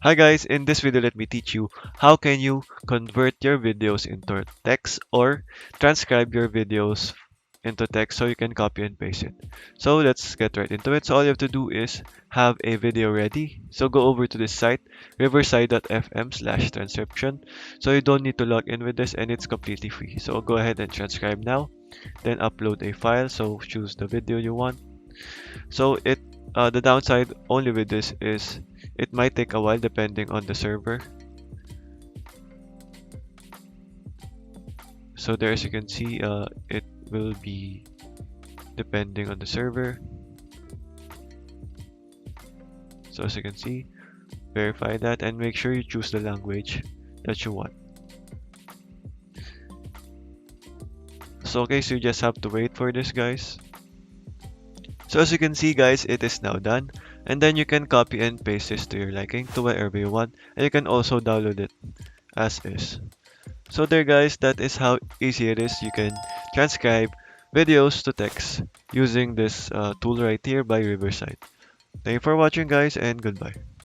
Hi guys, in this video let me teach you how can you convert your videos into text or transcribe your videos into text so you can copy and paste it. So let's get right into it. So all you have to do is have a video ready. So go over to this site, riverside.fm/transcription. So you don't need to log in with this and it's completely free. So go ahead and transcribe now, then upload a file. So choose the video you want. So the downside only with this is it might take a while depending on the server. So there, as you can see, it will be depending on the server. So as you can see, verify that and make sure you choose the language that you want. So okay, so you just have to wait for this, guys. So as you can see, guys, it is now done. And then you can copy and paste this to your liking to wherever you want. And you can also download it as is. So there, guys, that is how easy it is. You can transcribe videos to text using this tool right here by Riverside. Thank you for watching, guys, and goodbye.